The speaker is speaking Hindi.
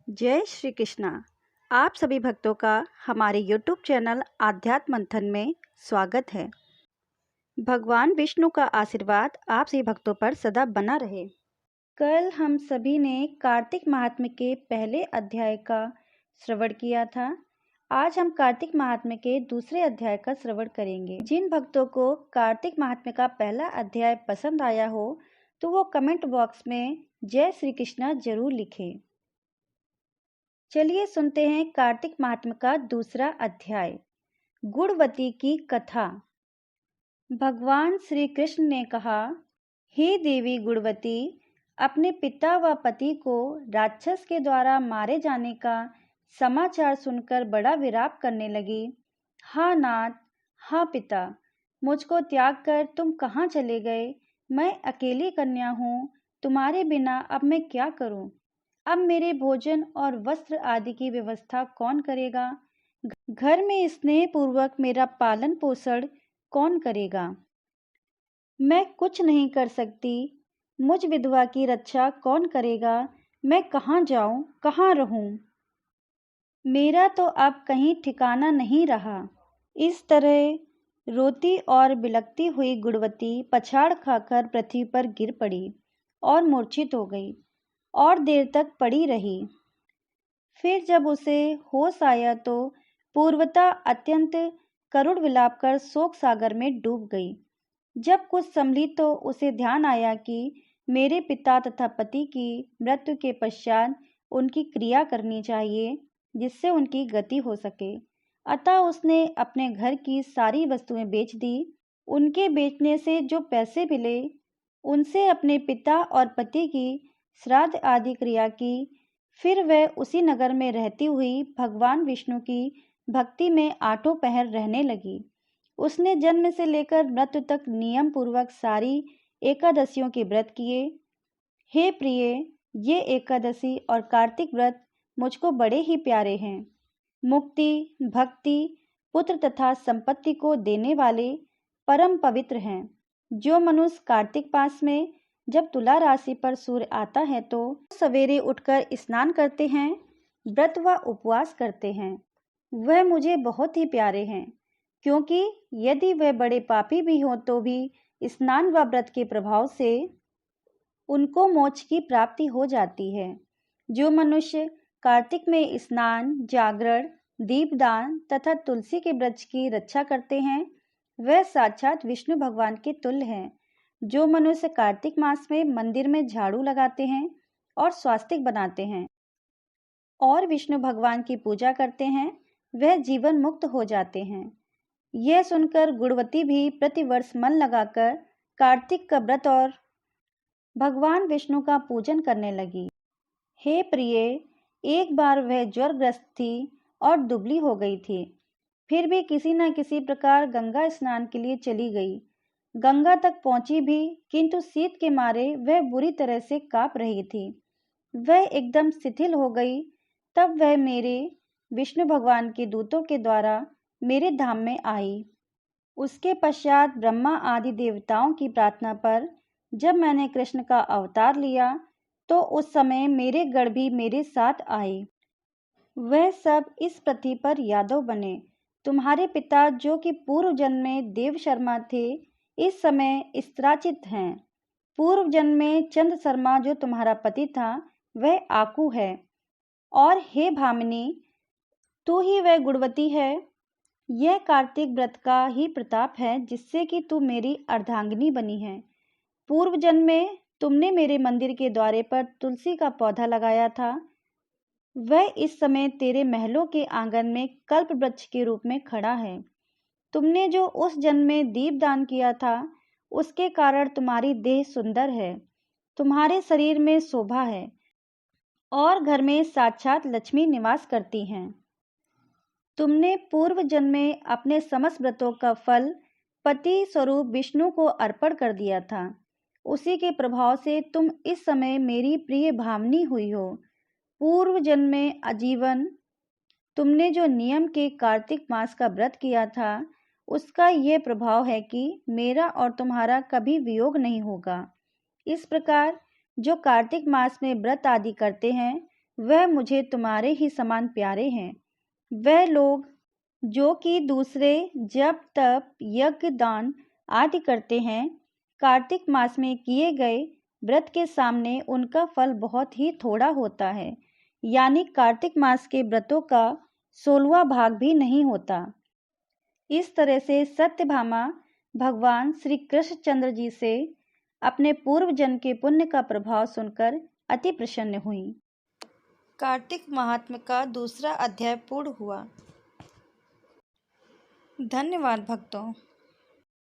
जय श्री कृष्णा। आप सभी भक्तों का हमारे YouTube चैनल आध्यात्म मंथन में स्वागत है। भगवान विष्णु का आशीर्वाद आप सभी भक्तों पर सदा बना रहे। कल हम सभी ने कार्तिक महात्म्य के पहले अध्याय का श्रवण किया था। आज हम कार्तिक महात्म्य के दूसरे अध्याय का श्रवण करेंगे। जिन भक्तों को कार्तिक महात्म्य का पहला अध्याय पसंद आया हो तो वो कमेंट बॉक्स में जय श्री कृष्णा जरूर लिखें। चलिए सुनते हैं कार्तिक महात्म्य का दूसरा अध्याय, गुणवती की कथा। भगवान श्री कृष्ण ने कहा, हे देवी गुणवती, अपने पिता व पति को राक्षस के द्वारा मारे जाने का समाचार सुनकर बड़ा विलाप करने लगी। हाँ नाथ, हाँ पिता, मुझको त्याग कर तुम कहाँ चले गए? मैं अकेली कन्या हूँ, तुम्हारे बिना अब मैं क्या करूँ? अब मेरे भोजन और वस्त्र आदि की व्यवस्था कौन करेगा? घर में स्नेह पूर्वक मेरा पालन पोषण कौन करेगा? मैं कुछ नहीं कर सकती। मुझ विधवा की रक्षा कौन करेगा? मैं कहाँ जाऊं, कहाँ रहूं? मेरा तो अब कहीं ठिकाना नहीं रहा। इस तरह रोती और बिलखती हुई गुणवती पछाड़ खाकर पृथ्वी पर गिर पड़ी और मूर्छित हो गई और देर तक पड़ी रही। फिर जब उसे होश आया तो पूर्वता अत्यंत करुण विलाप कर शोक सागर में डूब गई। जब कुछ संभली तो उसे ध्यान आया कि मेरे पिता तथा पति की मृत्यु के पश्चात उनकी क्रिया करनी चाहिए जिससे उनकी गति हो सके। अतः उसने अपने घर की सारी वस्तुएं बेच दी। उनके बेचने से जो पैसे मिले उनसे अपने पिता और पति की श्राद्ध आदि क्रिया की। फिर वह उसी नगर में रहती हुई भगवान विष्णु की भक्ति में आठों पहर रहने लगी। उसने जन्म से लेकर मृत्यु तक नियम पूर्वक सारी एकादशियों के व्रत किए। हे प्रिय, ये एकादशी और कार्तिक व्रत मुझको बड़े ही प्यारे हैं। मुक्ति, भक्ति, पुत्र तथा संपत्ति को देने वाले परम पवित्र हैं। जो मनुष्य कार्तिक मास में जब तुला राशि पर सूर्य आता है तो सवेरे उठकर स्नान करते हैं, व्रत व उपवास करते हैं, वह मुझे बहुत ही प्यारे हैं, क्योंकि यदि वह बड़े पापी भी हों तो भी स्नान व व्रत के प्रभाव से उनको मोक्ष की प्राप्ति हो जाती है। जो मनुष्य कार्तिक में स्नान, जागरण, दीपदान तथा तुलसी के वृक्ष की रक्षा करते हैं, वह साक्षात विष्णु भगवान के तुल्य हैं। जो मनुष्य कार्तिक मास में मंदिर में झाड़ू लगाते हैं और स्वास्तिक बनाते हैं और विष्णु भगवान की पूजा करते हैं, वह जीवन मुक्त हो जाते हैं। यह सुनकर गुणवती भी प्रतिवर्ष मन लगाकर कार्तिक का व्रत और भगवान विष्णु का पूजन करने लगी। हे प्रिय, एक बार वह ज्वरग्रस्त थी और दुबली हो गई थी। फिर भी किसी न किसी प्रकार गंगा स्नान के लिए चली गई। गंगा तक पहुंची भी, किंतु शीत के मारे वह बुरी तरह से कांप रही थी। वह एकदम शिथिल हो गई। तब वह मेरे विष्णु भगवान के दूतों के द्वारा मेरे धाम में आई। उसके पश्चात ब्रह्मा आदि देवताओं की प्रार्थना पर जब मैंने कृष्ण का अवतार लिया तो उस समय मेरे गण भी मेरे साथ आए। वह सब इस पृथ्वी पर यादव बने। तुम्हारे पिता जो कि पूर्व जन्म में देव शर्मा थे, इस समय स्त्राचित हैं। पूर्व जन्म में चंद शर्मा जो तुम्हारा पति था, वह आकू है। और हे भामिनी, तू ही वह गुणवती है। यह कार्तिक व्रत का ही प्रताप है जिससे कि तू मेरी अर्धांगिनी बनी है। पूर्व जन्म में तुमने मेरे मंदिर के द्वारे पर तुलसी का पौधा लगाया था। वह इस समय तेरे महलों के आंगन में कल्प वृक्ष के रूप में खड़ा है। तुमने जो उस जन्म में दीपदान किया था, उसके कारण तुम्हारी देह सुंदर है, तुम्हारे शरीर में शोभा है और घर में साक्षात लक्ष्मी निवास करती हैं। तुमने पूर्व जन्म में अपने समस्त व्रतों का फल पति स्वरूप विष्णु को अर्पण कर दिया था। उसी के प्रभाव से तुम इस समय मेरी प्रिय भावनी हुई हो। पूर्व जन्म में आजीवन तुमने जो नियम के कार्तिक मास का व्रत किया था, उसका यह प्रभाव है कि मेरा और तुम्हारा कभी वियोग नहीं होगा। इस प्रकार जो कार्तिक मास में व्रत आदि करते हैं, वह मुझे तुम्हारे ही समान प्यारे हैं। वह लोग जो कि दूसरे जप तप यज्ञ दान आदि करते हैं, कार्तिक मास में किए गए व्रत के सामने उनका फल बहुत ही थोड़ा होता है, यानी कार्तिक मास के व्रतों का 16वां भाग भी नहीं होता। इस तरह से सत्यभामा भगवान श्री कृष्णचंद्र जी से अपने पूर्व जन्म के पुण्य का प्रभाव सुनकर अति प्रसन्न हुई। कार्तिक महात्म्य का दूसरा अध्याय पूर्ण हुआ। धन्यवाद भक्तों।